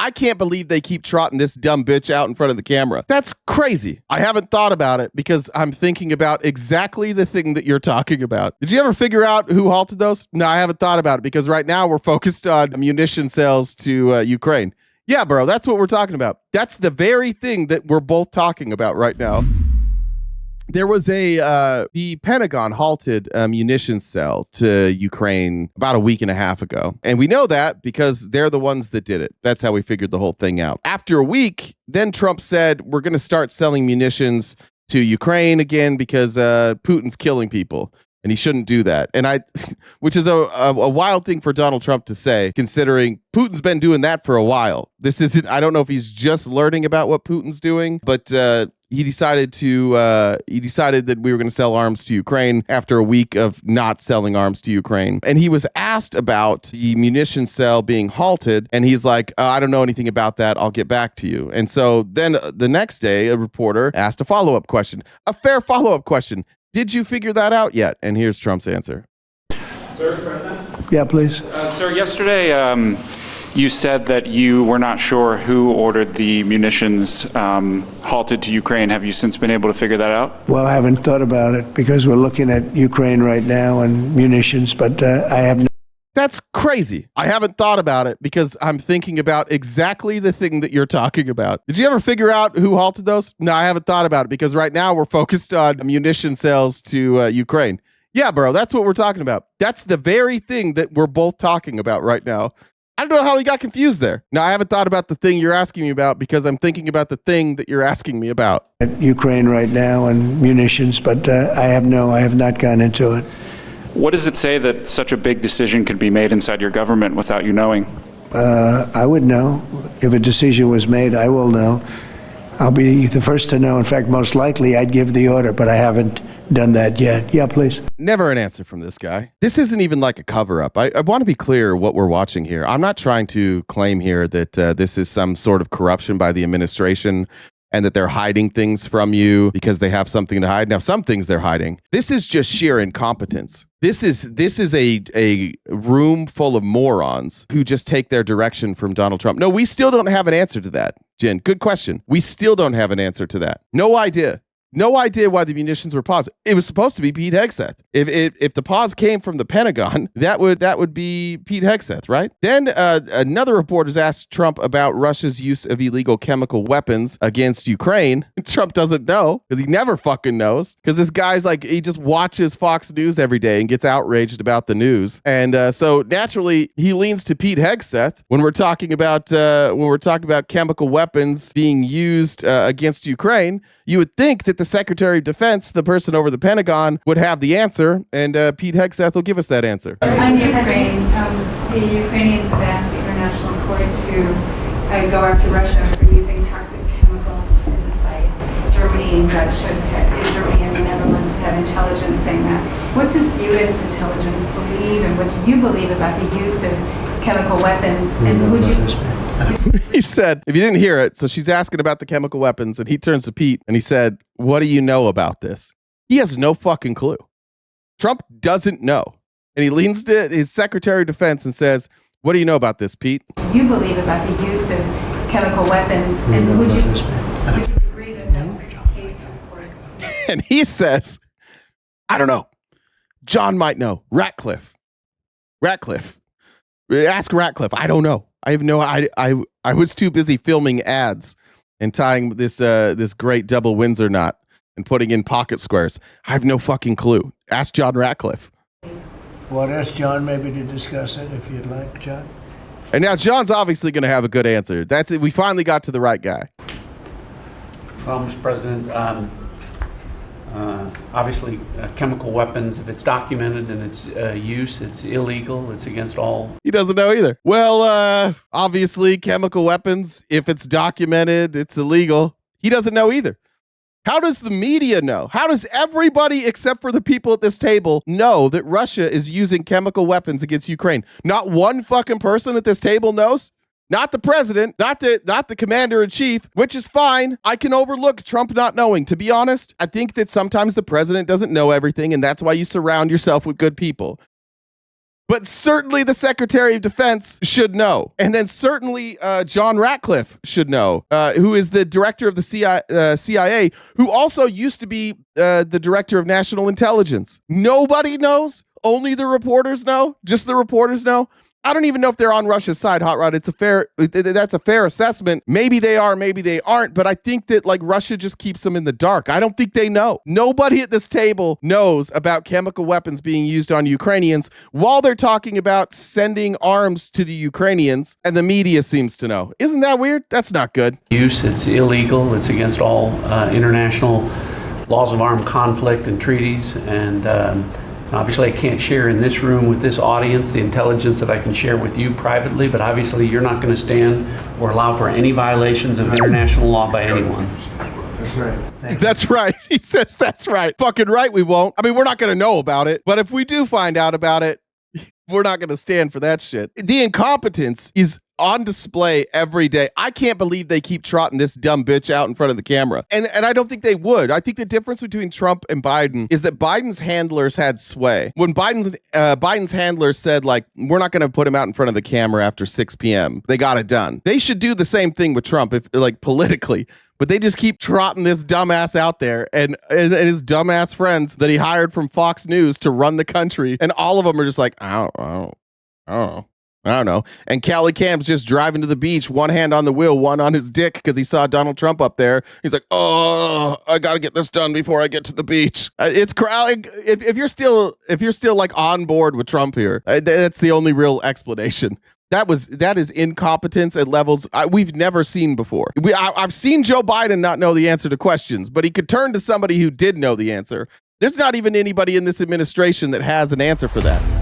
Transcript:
I can't believe they keep trotting this dumb bitch out in front of the camera. That's crazy. I haven't thought about it because I'm thinking about exactly the thing that you're talking about. Did you ever figure out who halted those? No, I haven't thought about it because right now we're focused on munition sales to Ukraine. Yeah, bro, that's what we're talking about. That's the very thing that we're both talking about right now. There was the Pentagon halted a munitions sale to Ukraine about a week and a half ago. And we know that because they're the ones that did it. That's how we figured the whole thing out. After a week, then Trump said, we're going to start selling munitions to Ukraine again because Putin's killing people. And he shouldn't do that. And which is a wild thing for Donald Trump to say, considering Putin's been doing that for a while. This isn't, I don't know if he's just learning about what Putin's doing, but he decided that we were going to sell arms to Ukraine after a week of not selling arms to Ukraine. And he was asked about the munition sale being halted. And he's like, I don't know anything about that. I'll get back to you. And so then the next day, a reporter asked a follow-up question, a fair follow-up question. Did you figure that out yet? And here's Trump's answer. Sir, President? Yeah, please. Sir, yesterday you said that you were not sure who ordered the munitions halted to Ukraine. Have you since been able to figure that out? Well, I haven't thought about it because we're looking at Ukraine right now and munitions, but I have no. That's crazy. I haven't thought about it because I'm thinking about exactly the thing that you're talking about. Did you ever figure out who halted those? No, I haven't thought about it because right now we're focused on munition sales to Ukraine. Yeah, bro, that's what we're talking about. That's the very thing that we're both talking about right now. I don't know how he got confused there. No, I haven't thought about the thing you're asking me about because I'm thinking about the thing that you're asking me about. At Ukraine right now and munitions, but I have not gone into it. What does it say that such a big decision could be made inside your government without you knowing? I would know. If a decision was made, I will know. I'll be the first to know. In fact, most likely I'd give the order, but I haven't done that yet. Yeah, please. Never an answer from this guy. This isn't even like a cover-up. I want to be clear what we're watching here. I'm not trying to claim here that this is some sort of corruption by the administration and that they're hiding things from you because they have something to hide. Now, some things they're hiding. This is just sheer incompetence. This is a room full of morons who just take their direction from Donald Trump. No, we still don't have an answer to that, Jen. Good question. We still don't have an answer to that. No idea. No idea why the munitions were paused. It was supposed to be Pete Hegseth. If the pause came from the Pentagon, that would be Pete Hegseth, right? Then another reporter asked Trump about Russia's use of illegal chemical weapons against Ukraine. Trump doesn't know because he never fucking knows because this guy's like, he just watches Fox News every day and gets outraged about the news. And so naturally he leans to Pete Hegseth when we're talking about chemical weapons being used against Ukraine. You would think that the Secretary of Defense, the person over the Pentagon, would have the answer, and Pete Hegseth will give us that answer. On Ukraine, the Ukrainians have asked the International Court to go after Russia for using toxic chemicals in the fight. Germany and the Netherlands have had intelligence saying that. What does U.S. intelligence believe, and what do you believe about the use of chemical weapons? And would you? He said, if you didn't hear it, so she's asking about the chemical weapons, and he turns to Pete and he said, what do you know about this? He has no fucking clue. Trump doesn't know. And he leans to his Secretary of Defense and says, what do you know about this, Pete? What do you believe about the use of chemical weapons? And would you agree that that's the case for? And he says, I don't know. John might know. Ratcliffe. Ask Ratcliffe. I don't know. I have no. I was too busy filming ads and tying this great double Windsor knot and putting in pocket squares. I have no fucking clue. Ask John Ratcliffe. Well, ask John maybe to discuss it if you'd like, John. And now John's obviously going to have a good answer. That's it. We finally got to the right guy. Well, Mr. President, obviously chemical weapons, if it's documented and its use, it's illegal. It's against all. He doesn't know either. Well, obviously chemical weapons, if it's documented, it's illegal. He doesn't know either. How does the media know? How does everybody except for the people at this table know that Russia is using chemical weapons against Ukraine? Not one fucking person at this table knows. Not the president, not the commander in chief, which is fine. I can overlook Trump not knowing. To be honest, I think that sometimes the president doesn't know everything, and that's why you surround yourself with good people. But certainly the Secretary of Defense should know. And then certainly John Ratcliffe should know, who is the director of the CIA, who also used to be the director of national intelligence. Nobody knows. Only the reporters know. Just the reporters know. I don't even know if they're on Russia's side, Hot Rod. That's a fair assessment. Maybe they are, maybe they aren't. But I think that like Russia just keeps them in the dark. I don't think they know. Nobody at this table knows about chemical weapons being used on Ukrainians while they're talking about sending arms to the Ukrainians, and the media seems to know. Isn't that weird? That's not good. It's illegal. It's against all international laws of armed conflict and treaties. And obviously, I can't share in this room with this audience the intelligence that I can share with you privately, but obviously you're not going to stand or allow for any violations of international law by anyone. That's right. That's right. He says that's right. Fucking right, we won't. I mean, we're not going to know about it, but if we do find out about it, we're not going to stand for that shit. The incompetence is on display every day. I can't believe they keep trotting this dumb bitch out in front of the camera. And I don't think they would. I think the difference between Trump and Biden is that Biden's handlers had sway. When Biden's handlers said, like, we're not going to put him out in front of the camera after 6 p.m., they got it done. They should do the same thing with Trump, if like politically. But they just keep trotting this dumbass out there and his dumbass friends that he hired from Fox News to run the country. And all of them are just like, I don't know. And Callie Camp's just driving to the beach, one hand on the wheel, one on his dick because he saw Donald Trump up there. He's like, oh, I got to get this done before I get to the beach. It's if you're still like on board with Trump here, that's the only real explanation. That is incompetence at levels we've never seen before. I've seen Joe Biden not know the answer to questions, but he could turn to somebody who did know the answer. There's not even anybody in this administration that has an answer for that.